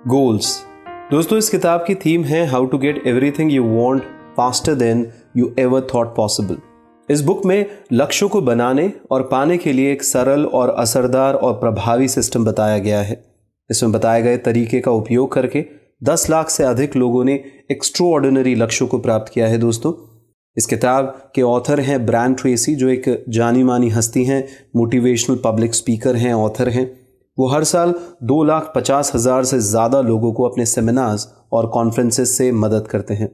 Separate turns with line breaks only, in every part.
Goals. दोस्तों, इस किताब की थीम है how to get everything you want faster than you ever thought possible. इस बुक में लक्ष्यों को बनाने और पाने के लिए एक सरल और असरदार और प्रभावी सिस्टम बताया गया है। इसमें बताए गए तरीके का उपयोग करके 10 लाख से अधिक लोगों ने एक्स्ट्राऑर्डिनरी लक्ष्यों को प्राप्त किया है। दोस्तों, इस किताब के ऑथर हैं ब्रायन ट्रेसी, जो एक जानी मानी हस्ती हैं, मोटिवेशनल पब्लिक स्पीकर हैं, ऑथर हैं। वो हर साल 2,50,000 से ज़्यादा लोगों को अपने सेमिनार्स और कॉन्फ्रेंसेस से मदद करते हैं।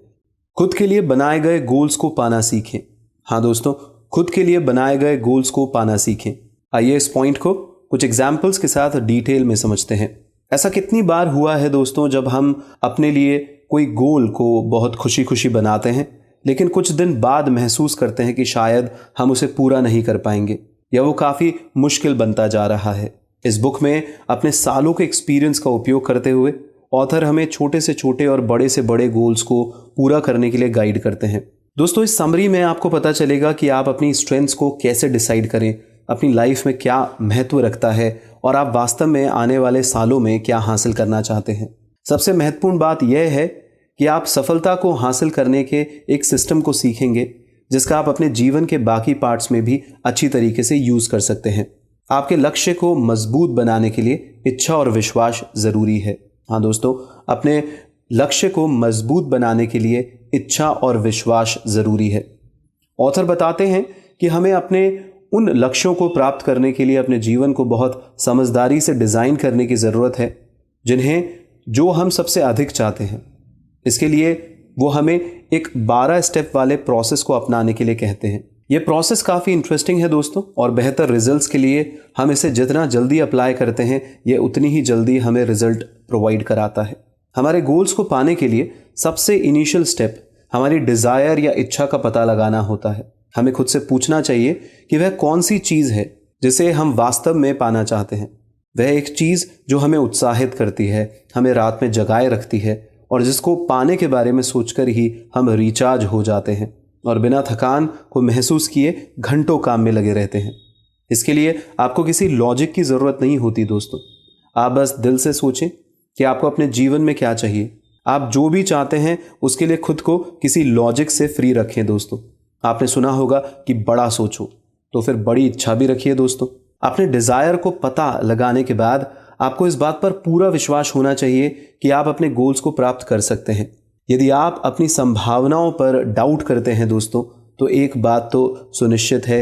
खुद के लिए बनाए गए गोल्स को पाना सीखें। हाँ दोस्तों, खुद के लिए बनाए गए गोल्स को पाना सीखें। आइए इस पॉइंट को कुछ एग्जाम्पल्स के साथ डिटेल में समझते हैं। ऐसा कितनी बार हुआ है दोस्तों, जब हम अपने लिए कोई गोल को बहुत खुशी खुशी बनाते हैं, लेकिन कुछ दिन बाद महसूस करते हैं कि शायद हम उसे पूरा नहीं कर पाएंगे या वो काफ़ी मुश्किल बनता जा रहा है। इस बुक में अपने सालों के एक्सपीरियंस का उपयोग करते हुए ऑथर हमें छोटे से छोटे और बड़े से बड़े गोल्स को पूरा करने के लिए गाइड करते हैं। दोस्तों, इस समरी में आपको पता चलेगा कि आप अपनी स्ट्रेंथ्स को कैसे डिसाइड करें, अपनी लाइफ में क्या महत्व रखता है और आप वास्तव में आने वाले सालों में क्या हासिल करना चाहते हैं। सबसे महत्वपूर्ण बात यह है कि आप सफलता को हासिल करने के एक सिस्टम को सीखेंगे जिसका आप अपने जीवन के बाकी पार्ट्स में भी अच्छी तरीके से यूज़ कर सकते हैं। आपके लक्ष्य को मजबूत बनाने के लिए इच्छा और विश्वास ज़रूरी है। हाँ दोस्तों, अपने लक्ष्य को मजबूत बनाने के लिए इच्छा और विश्वास ज़रूरी है। ऑथर बताते हैं कि हमें अपने उन लक्ष्यों को प्राप्त करने के लिए अपने जीवन को बहुत समझदारी से डिज़ाइन करने की ज़रूरत है जो हम सबसे अधिक चाहते हैं। इसके लिए वो हमें एक 12 स्टेप वाले प्रोसेस को अपनाने के लिए कहते हैं। ये प्रोसेस काफ़ी इंटरेस्टिंग है दोस्तों, और बेहतर रिजल्ट्स के लिए हम इसे जितना जल्दी अप्लाई करते हैं ये उतनी ही जल्दी हमें रिजल्ट प्रोवाइड कराता है। हमारे गोल्स को पाने के लिए सबसे इनिशियल स्टेप हमारी डिज़ायर या इच्छा का पता लगाना होता है। हमें खुद से पूछना चाहिए कि वह कौन सी चीज़ है जिसे हम वास्तव में पाना चाहते हैं। वह एक चीज़ जो हमें उत्साहित करती है, हमें रात में जगाए रखती है और जिसको पाने के बारे में सोचकर ही हम रिचार्ज हो जाते हैं और बिना थकान को महसूस किए घंटों काम में लगे रहते हैं। इसके लिए आपको किसी लॉजिक की ज़रूरत नहीं होती दोस्तों। आप बस दिल से सोचें कि आपको अपने जीवन में क्या चाहिए। आप जो भी चाहते हैं उसके लिए खुद को किसी लॉजिक से फ्री रखें दोस्तों। आपने सुना होगा कि बड़ा सोचो, तो फिर बड़ी इच्छा भी रखिए दोस्तों। अपने डिज़ायर को पता लगाने के बाद आपको इस बात पर पूरा विश्वास होना चाहिए कि आप अपने गोल्स को प्राप्त कर सकते हैं। यदि आप अपनी संभावनाओं पर डाउट करते हैं दोस्तों, तो एक बात तो सुनिश्चित है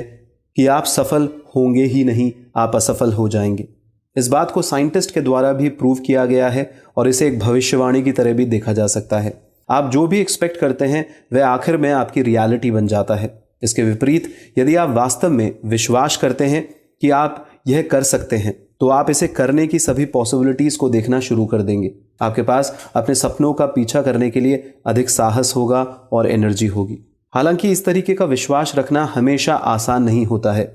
कि आप सफल होंगे ही नहीं, आप असफल हो जाएंगे। इस बात को साइंटिस्ट के द्वारा भी प्रूव किया गया है और इसे एक भविष्यवाणी की तरह भी देखा जा सकता है। आप जो भी एक्सपेक्ट करते हैं वह आखिर में आपकी रियलिटी बन जाता है। इसके विपरीत यदि आप वास्तव में विश्वास करते हैं कि आप यह कर सकते हैं, तो आप इसे करने की सभी पॉसिबिलिटीज़ को देखना शुरू कर देंगे। आपके पास अपने सपनों का पीछा करने के लिए अधिक साहस होगा और एनर्जी होगी। हालांकि इस तरीके का विश्वास रखना हमेशा आसान नहीं होता है।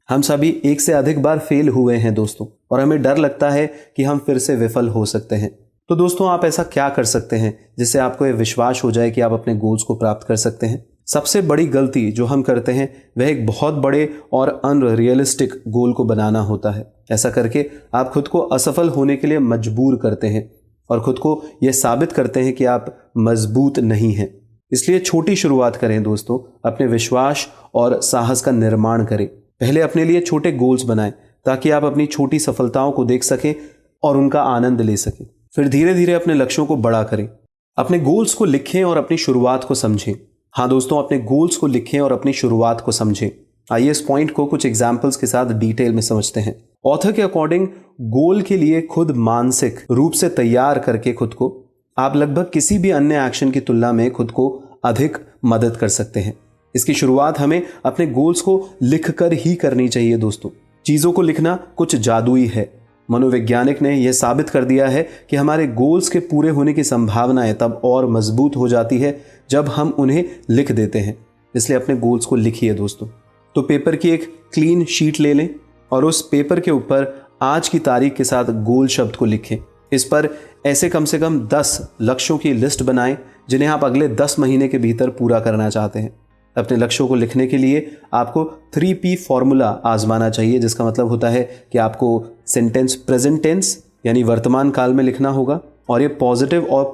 हम सभी एक से अधिक बार फेल हुए हैं दोस्तों, और हमें डर लगता है कि हम फिर से विफल हो सकते हैं। तो दोस्तों, आप ऐसा क्या कर सकते हैं जिससे आपको यह विश्वास हो जाए कि आप अपने गोल्स को प्राप्त कर सकते हैं। सबसे बड़ी गलती जो हम करते हैं वह एक बहुत बड़े और अनरियलिस्टिक गोल को बनाना होता है। ऐसा करके आप खुद को असफल होने के लिए मजबूर करते हैं और खुद को यह साबित करते हैं कि आप मजबूत नहीं हैं। इसलिए छोटी शुरुआत करें दोस्तों, अपने विश्वास और साहस का निर्माण करें। पहले अपने लिए छोटे गोल्स बनाएं ताकि आप अपनी छोटी सफलताओं को देख सकें और उनका आनंद ले सकें। फिर धीरे धीरे अपने लक्ष्यों को बड़ा करें। अपने गोल्स को लिखें और अपनी शुरुआत को समझें। हाँ दोस्तों, अपने गोल्स को लिखें और अपनी शुरुआत को समझें। आइए इस पॉइंट को कुछ एग्जाम्पल्स के साथ डिटेल में समझते हैं। ऑथर के अकॉर्डिंग गोल के लिए खुद मानसिक रूप से तैयार करके खुद को आप लगभग किसी भी अन्य एक्शन की तुलना में खुद को अधिक मदद कर सकते हैं। इसकी शुरुआत हमें अपने गोल्स को लिखकर ही करनी चाहिए दोस्तों। चीज़ों को लिखना कुछ जादुई है। मनोवैज्ञानिक ने यह साबित कर दिया है कि हमारे गोल्स के पूरे होने की संभावनाएं तब और मजबूत हो जाती है जब हम उन्हें लिख देते हैं। इसलिए अपने गोल्स को लिखिए दोस्तों। तो पेपर की एक क्लीन शीट ले लें और उस पेपर के ऊपर आज की तारीख के साथ गोल शब्द को लिखें। इस पर ऐसे कम से कम 10 लक्ष्यों की लिस्ट बनाएं जिन्हें आप अगले 10 महीने के भीतर पूरा करना चाहते हैं। अपने लक्ष्यों को लिखने के लिए आपको 3P फॉर्मूला आजमाना चाहिए, जिसका मतलब होता है कि आपको सेंटेंस प्रेजेंट टेंस यानी वर्तमान काल में लिखना होगा, और ये पॉजिटिव और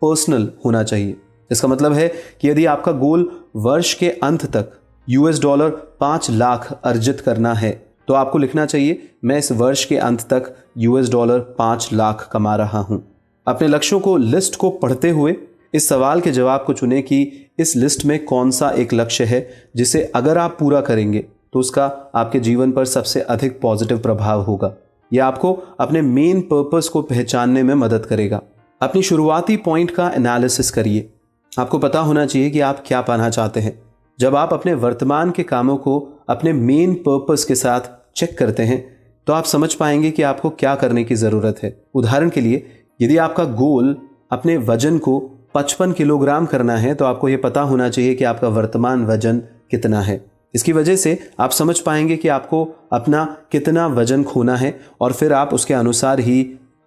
पर्सनल होना चाहिए। इसका मतलब है कि यदि आपका गोल वर्ष के अंत तक $5 लाख अर्जित करना है तो आपको लिखना चाहिए, मैं इस वर्ष के अंत तक $5 लाख कमा रहा हूं। अपने लक्ष्यों को लिस्ट को पढ़ते हुए इस सवाल के जवाब को चुनें कि इस लिस्ट में कौन सा एक लक्ष्य है जिसे अगर आप पूरा करेंगे तो उसका आपके जीवन पर सबसे अधिक पॉजिटिव प्रभाव होगा। यह आपको अपने मेन पर्पस को पहचानने में मदद करेगा। अपनी शुरुआती पॉइंट का एनालिसिस करिए। आपको पता होना चाहिए कि आप क्या पाना चाहते हैं। जब आप अपने वर्तमान के कामों को अपने मेन पर्पस के साथ चेक करते हैं तो आप समझ पाएंगे कि आपको क्या करने की ज़रूरत है। उदाहरण के लिए, यदि आपका गोल अपने वजन को 55 किलोग्राम करना है तो आपको यह पता होना चाहिए कि आपका वर्तमान वजन कितना है। इसकी वजह से आप समझ पाएंगे कि आपको अपना कितना वजन खोना है और फिर आप उसके अनुसार ही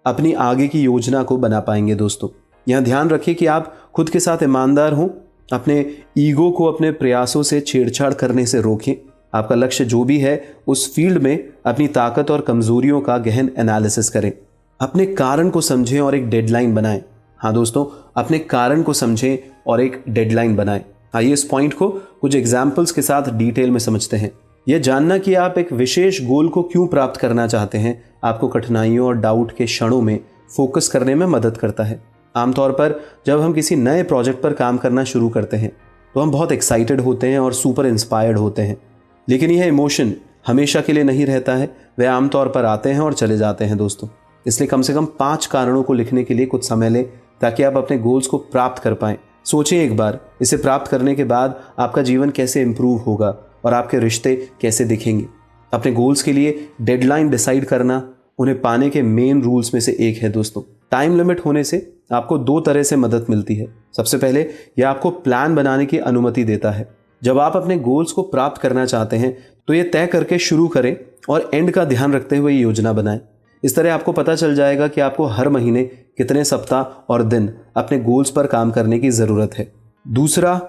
अपनी आगे की योजना को बना पाएंगे। दोस्तों, यहां ध्यान रखिए कि आप खुद के साथ ईमानदार हों। अपने ईगो को अपने प्रयासों से छेड़छाड़ करने से रोकें। आपका लक्ष्य जो भी है उस फील्ड में अपनी ताकत और कमजोरियों का गहन एनालिसिस करें। अपने कारण को समझें और एक डेडलाइन बनाएं। हाँ दोस्तों, अपने कारण को समझें और एक डेडलाइन बनाएं। आइए इस पॉइंट को कुछ एग्जाम्पल्स के साथ डिटेल में समझते हैं। यह जानना कि आप एक विशेष गोल को क्यों प्राप्त करना चाहते हैं आपको कठिनाइयों और डाउट के क्षणों में फोकस करने में मदद करता है। आमतौर पर जब हम किसी नए प्रोजेक्ट पर काम करना शुरू करते हैं तो हम बहुत एक्साइटेड होते हैं और सुपर इंस्पायर्ड होते हैं, लेकिन यह इमोशन हमेशा के लिए नहीं रहता है। वे आमतौर पर आते हैं और चले जाते हैं। दोस्तों, इसलिए कम से कम 5 कारणों को लिखने के लिए कुछ समय लें ताकि आप अपने गोल्स को प्राप्त कर पाएं। सोचें एक बार, इसे प्राप्त करने के बाद आपका जीवन कैसे इंप्रूव होगा और आपके रिश्ते कैसे दिखेंगे। अपने गोल्स के लिए डेडलाइन डिसाइड करना उन्हें पाने के मेन रूल्स में से एक है। दोस्तों, टाइम लिमिट होने से आपको 2 तरह से मदद मिलती है। सबसे पहले यह आपको प्लान बनाने की अनुमति देता है। जब आप अपने गोल्स को प्राप्त करना चाहते हैं तो यह तय करके शुरू करें और एंड का ध्यान रखते हुए योजना बनाएं। इस तरह आपको पता चल जाएगा कि आपको हर महीने कितने सप्ताह और दिन अपने गोल्स पर काम करने की ज़रूरत है। दूसरा,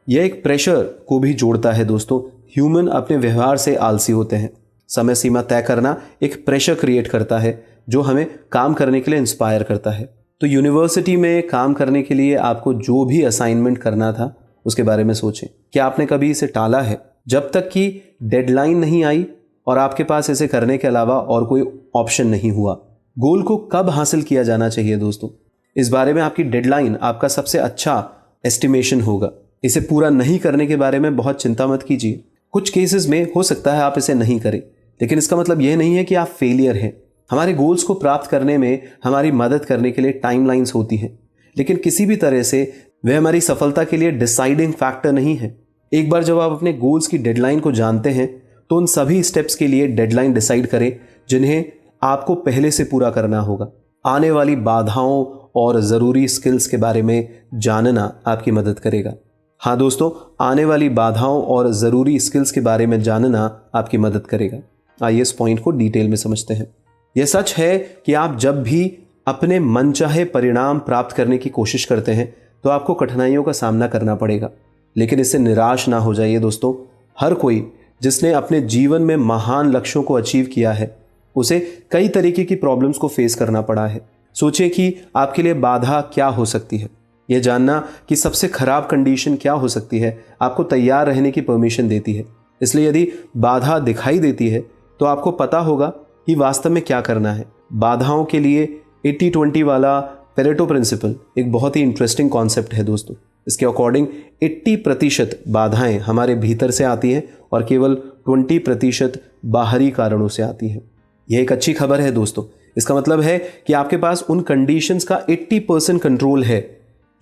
यह एक प्रेशर को भी जोड़ता है। दोस्तों, ह्यूमन अपने व्यवहार से आलसी होते हैं। समय सीमा तय करना एक प्रेशर क्रिएट करता है जो हमें काम करने के लिए इंस्पायर करता है। तो यूनिवर्सिटी में काम करने के लिए आपको जो भी असाइनमेंट करना था उसके बारे में सोचें। क्या आपने कभी इसे टाला है? जब तक कि डेडलाइन नहीं आई और आपके पास इसे करने के अलावा और कोई ऑप्शन नहीं हुआ। गोल को कब हासिल किया जाना चाहिए? दोस्तों, इस बारे में आपकी डेडलाइन आपका सबसे अच्छा एस्टिमेशन होगा। इसे पूरा नहीं करने के बारे में बहुत चिंता मत कीजिए। कुछ केसेस में हो सकता है आप इसे नहीं करें, लेकिन इसका मतलब यह नहीं है कि आप फेलियर हैं। हमारे गोल्स को प्राप्त करने में हमारी मदद करने के लिए टाइमलाइंस होती हैं, लेकिन किसी भी तरह से वे हमारी सफलता के लिए डिसाइडिंग फैक्टर नहीं है। एक बार जब आप अपने गोल्स की डेडलाइन को जानते हैं तो उन सभी स्टेप्स के लिए डेडलाइन डिसाइड करें जिन्हें आपको पहले से पूरा करना होगा। आने वाली बाधाओं और ज़रूरी स्किल्स के बारे में जानना आपकी मदद करेगा। हाँ दोस्तों, आने वाली बाधाओं और ज़रूरी स्किल्स के बारे में जानना आपकी मदद करेगा। आइए इस पॉइंट को डिटेल में समझते हैं। यह सच है कि आप जब भी अपने मनचाहे परिणाम प्राप्त करने की कोशिश करते हैं तो आपको कठिनाइयों का सामना करना पड़ेगा, लेकिन इससे निराश ना हो जाइए। दोस्तों, हर कोई जिसने अपने जीवन में महान लक्ष्यों को अचीव किया है उसे कई तरीके की प्रॉब्लम्स को फेस करना पड़ा है। सोचिए कि आपके लिए बाधा क्या हो सकती है। यह जानना कि सबसे खराब कंडीशन क्या हो सकती है आपको तैयार रहने की परमिशन देती है। इसलिए यदि बाधा दिखाई देती है तो आपको पता होगा कि वास्तव में क्या करना है। बाधाओं के लिए 80-20 वाला पेरेटो प्रिंसिपल एक बहुत ही इंटरेस्टिंग कॉन्सेप्ट है। दोस्तों, इसके अकॉर्डिंग 80% बाधाएं हमारे भीतर से आती हैं और केवल 20% बाहरी कारणों से आती हैं। यह एक अच्छी खबर है दोस्तों। इसका मतलब है कि आपके पास उन कंडीशंस का 80% कंट्रोल है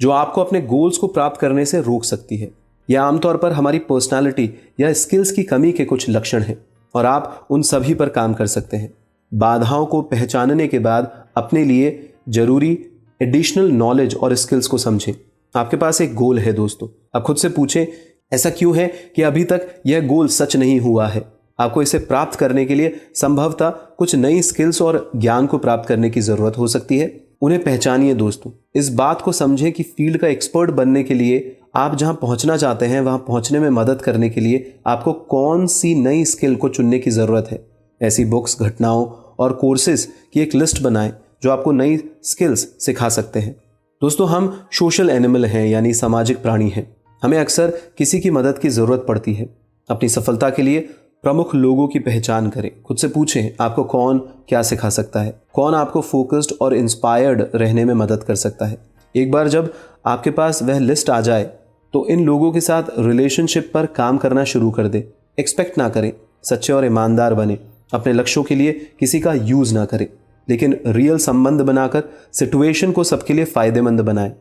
जो आपको अपने गोल्स को प्राप्त करने से रोक सकती है। यह आमतौर पर हमारी पर्सनालिटी या स्किल्स की कमी के कुछ लक्षण हैं और आप उन सभी पर काम कर सकते हैं। बाधाओं को पहचानने के बाद अपने लिए जरूरी एडिशनल नॉलेज और स्किल्स को समझें। आपके पास एक गोल है दोस्तों, अब खुद से पूछें ऐसा क्यों है कि अभी तक यह गोल सच नहीं हुआ है। आपको इसे प्राप्त करने के लिए संभवतः कुछ नई स्किल्स और ज्ञान को प्राप्त करने की जरूरत हो सकती है। उन्हें पहचानिए दोस्तों। इस बात को समझें कि फील्ड का एक्सपर्ट बनने के लिए आप जहां पहुंचना चाहते हैं वहां पहुंचने में मदद करने के लिए आपको कौन सी नई स्किल को चुनने की जरूरत है। ऐसी बुक्स, घटनाओं और कोर्सेज की एक लिस्ट बनाएं जो आपको नई स्किल्स सिखा सकते हैं। दोस्तों, हम सोशल एनिमल हैं, यानी सामाजिक प्राणी हैं। हमें अक्सर किसी की मदद की ज़रूरत पड़ती है। अपनी सफलता के लिए प्रमुख लोगों की पहचान करें। खुद से पूछें, आपको कौन क्या सिखा सकता है, कौन आपको फोकस्ड और इंस्पायर्ड रहने में मदद कर सकता है। एक बार जब आपके पास वह लिस्ट आ जाए तो इन लोगों के साथ रिलेशनशिप पर काम करना शुरू कर दे। एक्सपेक्ट ना करें, सच्चे और ईमानदार बने। अपने लक्ष्यों के लिए किसी का यूज़ ना करें, लेकिन रियल संबंध बनाकर सिचुएशन को सबके लिए फ़ायदेमंद बनाएं।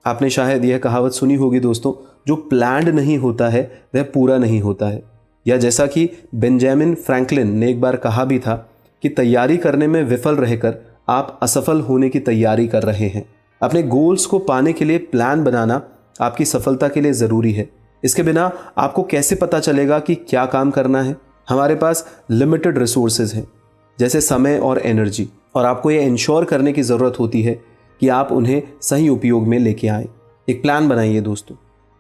आपने शायद यह कहावत सुनी होगी दोस्तों, जो प्लान्ड नहीं होता है वह पूरा नहीं होता है। या जैसा कि बेंजामिन फ्रैंकलिन ने एक बार कहा भी था कि तैयारी करने में विफल रहकर आप असफल होने की तैयारी कर रहे हैं। अपने गोल्स को पाने के लिए प्लान बनाना आपकी सफलता के लिए ज़रूरी है। इसके बिना आपको कैसे पता चलेगा कि क्या काम करना है। हमारे पास लिमिटेड रिसोर्सेज हैं, जैसे समय और एनर्जी, और आपको ये इंश्योर करने की ज़रूरत होती है कि आप उन्हें सही उपयोग में लेके आएँ। एक प्लान बनाइए दोस्तों,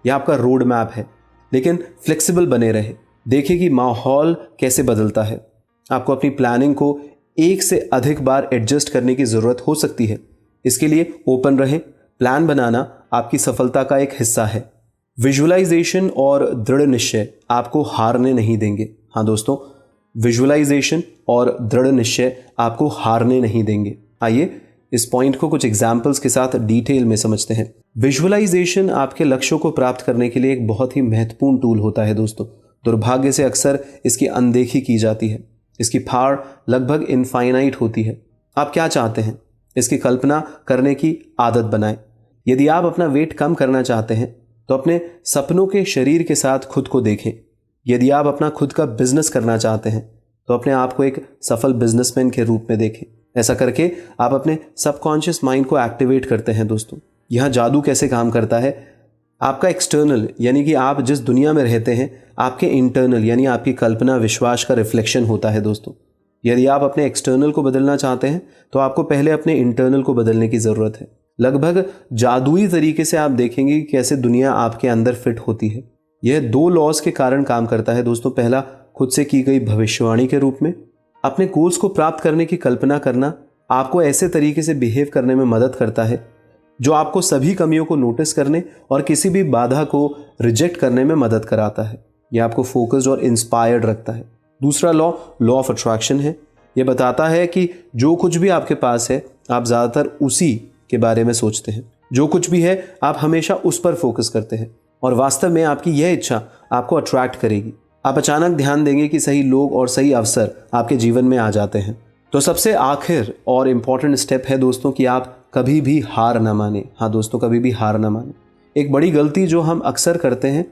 यह आपका रोड मैप है, लेकिन फ्लेक्सिबल बने रहे। देखिए कि माहौल कैसे बदलता है। आपको अपनी प्लानिंग को एक से अधिक बार एडजस्ट करने की ज़रूरत हो सकती है। इसके लिए ओपन रहें। प्लान बनाना आपकी सफलता का एक हिस्सा है। विजुअलाइजेशन और दृढ़ निश्चय आपको हारने नहीं देंगे। हाँ दोस्तों, विजुअलाइजेशन और दृढ़ निश्चय आपको हारने नहीं देंगे। आइए इस पॉइंट को कुछ एग्जाम्पल्स के साथ डिटेल में समझते हैं। विजुअलाइजेशन आपके लक्ष्यों को प्राप्त करने के लिए एक बहुत ही महत्वपूर्ण टूल होता है दोस्तों। दुर्भाग्य से अक्सर इसकी अनदेखी की जाती है। इसकी फाड़ लगभग इनफाइनाइट होती है। आप क्या चाहते हैं, इसकी कल्पना करने की आदत बनाएं। यदि आप अपना वेट कम करना चाहते हैं तो अपने सपनों के शरीर के साथ खुद को देखें। यदि आप अपना खुद का बिजनेस करना चाहते हैं तो अपने आप को एक सफल बिजनेसमैन के रूप में देखें। ऐसा करके आप अपने सबकॉन्शियस माइंड को एक्टिवेट करते हैं दोस्तों। यहाँ जादू कैसे काम करता है, आपका एक्सटर्नल यानी कि आप जिस दुनिया में रहते हैं, आपके इंटरनल यानी आपकी कल्पना विश्वास का रिफ्लेक्शन होता है दोस्तों। यदि आप अपने एक्सटर्नल को बदलना चाहते हैं तो आपको पहले अपने इंटरनल को बदलने की ज़रूरत है। लगभग जादुई तरीके से आप देखेंगे कि कैसे दुनिया आपके अंदर फिट होती है। यह 2 लॉज के कारण काम करता है दोस्तों। पहला, खुद से की गई भविष्यवाणी के रूप में। अपने गोल्स को प्राप्त करने की कल्पना करना आपको ऐसे तरीके से बिहेव करने में मदद करता है जो आपको सभी कमियों को नोटिस करने और किसी भी बाधा को रिजेक्ट करने में मदद कराता है। यह आपको फोकस्ड और इंस्पायर्ड रखता है। दूसरा लॉ ऑफ अट्रैक्शन है। यह बताता है कि जो कुछ भी आपके पास है, आप ज़्यादातर उसी के बारे में सोचते हैं। जो कुछ भी है, आप हमेशा उस पर फोकस करते हैं और वास्तव में आपकी यह इच्छा आपको अट्रैक्ट करेगी। आप अचानक ध्यान देंगे कि सही लोग और सही अवसर आपके जीवन में आ जाते हैं। तो सबसे आखिर और इम्पॉर्टेंट स्टेप है दोस्तों कि आप कभी भी हार ना माने। हाँ दोस्तों, कभी भी हार ना माने। एक बड़ी गलती जो हम अक्सर करते हैं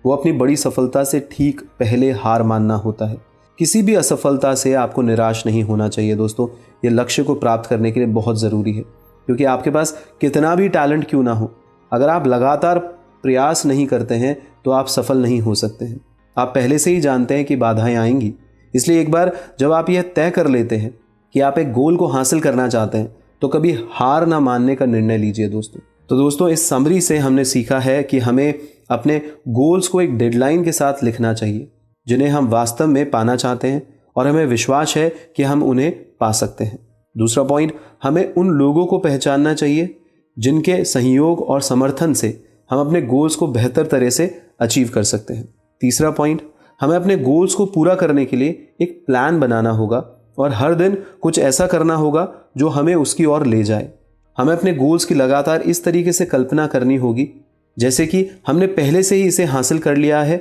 वो अपनी बड़ी सफलता से ठीक पहले हार मानना होता है। किसी भी असफलता से आपको निराश नहीं होना चाहिए दोस्तों। ये लक्ष्य को प्राप्त करने के लिए बहुत ज़रूरी है, क्योंकि आपके पास कितना भी टैलेंट क्यों ना हो, अगर आप लगातार प्रयास नहीं करते हैं तो आप सफल नहीं हो सकते हैं। आप पहले से ही जानते हैं कि बाधाएं आएंगी। इसलिए एक बार जब आप यह तय कर लेते हैं कि आप एक गोल को हासिल करना चाहते हैं तो कभी हार ना मानने का निर्णय लीजिए दोस्तों। तो दोस्तों, इस समरी से हमने सीखा है कि हमें अपने गोल्स को एक डेडलाइन के साथ लिखना चाहिए जिन्हें हम वास्तव में पाना चाहते हैं, और हमें विश्वास है कि हम उन्हें पा सकते हैं। दूसरा पॉइंट, हमें उन लोगों को पहचानना चाहिए जिनके सहयोग और समर्थन से हम अपने गोल्स को बेहतर तरह से अचीव कर सकते हैं। तीसरा पॉइंट, हमें अपने गोल्स को पूरा करने के लिए एक प्लान बनाना होगा और हर दिन कुछ ऐसा करना होगा जो हमें उसकी ओर ले जाए। हमें अपने गोल्स की लगातार इस तरीके से कल्पना करनी होगी जैसे कि हमने पहले से ही इसे हासिल कर लिया है,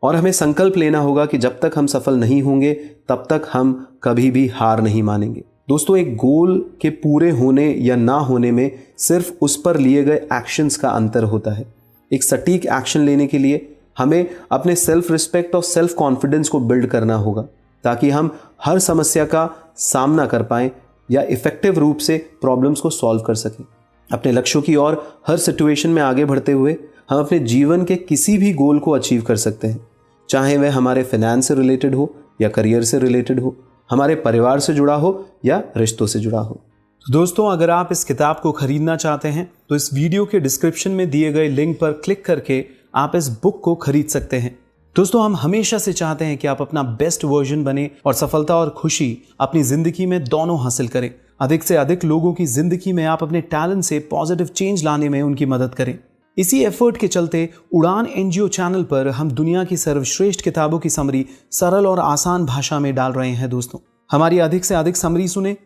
और हमें संकल्प लेना होगा कि जब तक हम सफल नहीं होंगे तब तक हम कभी भी हार नहीं मानेंगे। दोस्तों, एक गोल के पूरे होने या ना होने में सिर्फ उस पर लिए गए एक्शंस का अंतर होता है। एक सटीक एक्शन लेने के लिए हमें अपने सेल्फ रिस्पेक्ट और सेल्फ कॉन्फिडेंस को बिल्ड करना होगा ताकि हम हर समस्या का सामना कर पाएं या इफेक्टिव रूप से प्रॉब्लम्स को सॉल्व कर सकें। अपने लक्ष्यों की ओर हर सिचुएशन में आगे बढ़ते हुए हम अपने जीवन के किसी भी गोल को अचीव कर सकते हैं, चाहे वह हमारे फाइनेंस से रिलेटेड हो या करियर से रिलेटेड हो, हमारे परिवार से जुड़ा हो या रिश्तों से जुड़ा हो। दोस्तों, अगर आप इस किताब को खरीदना चाहते हैं तो इस वीडियो के डिस्क्रिप्शन में दिए गए लिंक पर क्लिक करके आप इस बुक को खरीद सकते हैं। दोस्तों, हम हमेशा से चाहते हैं कि आप अपना बेस्ट वर्जन बने और सफलता और खुशी अपनी जिंदगी में दोनों हासिल करें। अधिक से अधिक लोगों की जिंदगी में आप अपने टैलेंट से पॉजिटिव चेंज लाने में उनकी मदद करें। इसी एफर्ट के चलते उड़ान एनजीओ चैनल पर हम दुनिया की सर्वश्रेष्ठ किताबों की समरी सरल और आसान भाषा में डाल रहे हैं। दोस्तों, हमारी अधिक से अधिक समरी सुने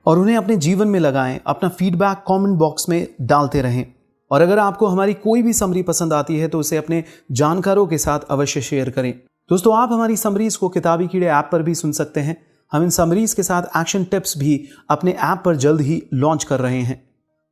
और उन्हें अपने जीवन में लगाएं। अपना फीडबैक कमेंट बॉक्स में डालते रहें। और अगर आपको हमारी कोई भी समरी पसंद आती है तो उसे अपने जानकारों के साथ अवश्य शेयर करें। दोस्तों, आप हमारी समरीज को किताबी कीड़े ऐप पर भी सुन सकते हैं। हम इन समरीज के साथ एक्शन टिप्स भी अपने ऐप पर जल्द ही लॉन्च कर रहे हैं।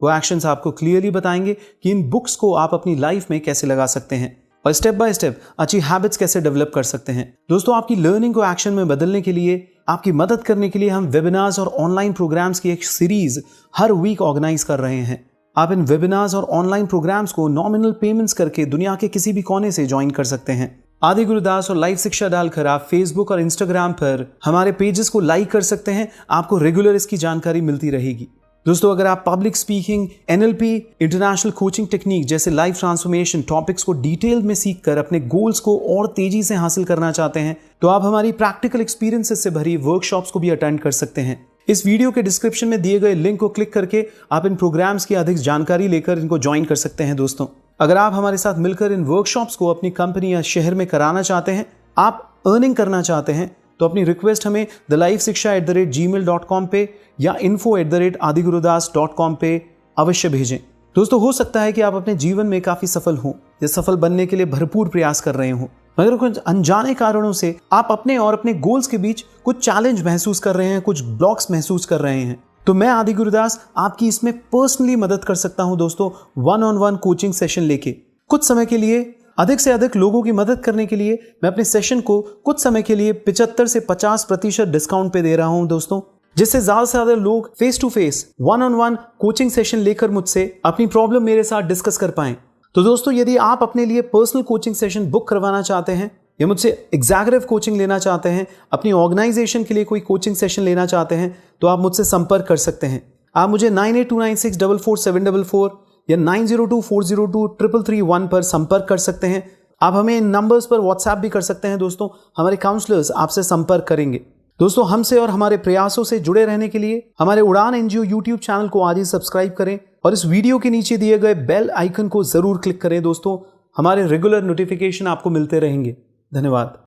वो एक्शंस आपको क्लियरली बताएंगे कि इन बुक्स को आप अपनी लाइफ में कैसे लगा सकते हैं और स्टेप बाय स्टेप अच्छी हैबिट्स कैसे डेवलप कर सकते हैं। दोस्तों, आपकी लर्निंग को एक्शन में बदलने के लिए, आपकी मदद करने के लिए हम वेबिनार्स और ऑनलाइन प्रोग्राम्स की एक सीरीज हर वीक ऑर्गेनाइज कर रहे हैं। आप इन वेबिनार्स और ऑनलाइन प्रोग्राम्स को नॉमिनल पेमेंट्स करके दुनिया के किसी भी कोने से ज्वाइन कर सकते हैं। आदि गुरुदास और लाइव शिक्षा डालकर आप फेसबुक और इंस्टाग्राम पर हमारे पेजेस को लाइक कर सकते हैं। आपको रेगुलर इसकी जानकारी मिलती रहेगी। दोस्तों, अगर आप public speaking, NLP, international coaching technique जैसे लाइफ ट्रांसफॉर्मेशन टॉपिक्स को डिटेल में सीखकर अपने गोल्स को और तेजी से हासिल करना चाहते हैं तो आप हमारी प्रैक्टिकल एक्सपीरियंसेस से भरी वर्कशॉप्स को भी अटेंड कर सकते हैं। इस वीडियो के डिस्क्रिप्शन में दिए गए लिंक को क्लिक करके आप इन प्रोग्राम्स की अधिक जानकारी लेकर इनको ज्वाइन कर सकते हैं। दोस्तों, अगर आप हमारे साथ मिलकर इन वर्कशॉप्स को अपनी कंपनी या शहर में कराना चाहते हैं, आप अर्निंग करना चाहते हैं, तो अपनी रिक्वेस्ट हमें thelifeshiksha@gmail.com पे या info@adigurudas.com पे अवश्य भेजें। दोस्तों, हो सकता है कि आप अपने जीवन में काफी सफल हों या सफल बनने के लिए भरपूर प्रयास कर रहे हों, मगर कुछ अनजाने कारणों से आप अपने और अपने गोल्स के बीच कुछ चैलेंज महसूस कर रहे हैं, कुछ ब्लॉक्स महसूस कर रहे हैं। तो मैं आदि गुरुदास आपकी इसमें पर्सनली मदद कर सकता हूं। दोस्तों, 1-on-1 कोचिंग सेशन लेके कुछ समय के लिए अधिक से अधिक लोगों की मदद करने के लिए मैं अपने सेशन को कुछ समय के लिए 75 से 50% डिस्काउंट पे दे रहा हूं। दोस्तों, जिससे ज्यादा से ज्यादा लोग face to face 1-on-1 coaching session लेकर मुझसे अपनी प्रॉब्लम मेरे साथ डिस्कस कर पाएं। तो दोस्तों, यदि आप अपने लिए पर्सनल कोचिंग सेशन बुक करवाना चाहते हैं या मुझसे एग्जैक्टिव कोचिंग लेना चाहते हैं, अपनी ऑर्गेनाइजेशन के लिए कोई कोचिंग सेशन लेना चाहते हैं, तो आप मुझसे संपर्क कर सकते हैं। आप मुझे 9829644744 या 9024023331 पर संपर्क कर सकते हैं। आप हमें इन नंबर्स पर व्हाट्सएप भी कर सकते हैं। दोस्तों, हमारे काउंसलर्स आपसे संपर्क करेंगे। दोस्तों, हमसे और हमारे प्रयासों से जुड़े रहने के लिए हमारे उड़ान एनजीओ यूट्यूब चैनल को आज ही सब्सक्राइब करें और इस वीडियो के नीचे दिए गए बेल आइकन को जरूर क्लिक करें। दोस्तों, हमारे रेगुलर नोटिफिकेशन आपको मिलते रहेंगे। धन्यवाद।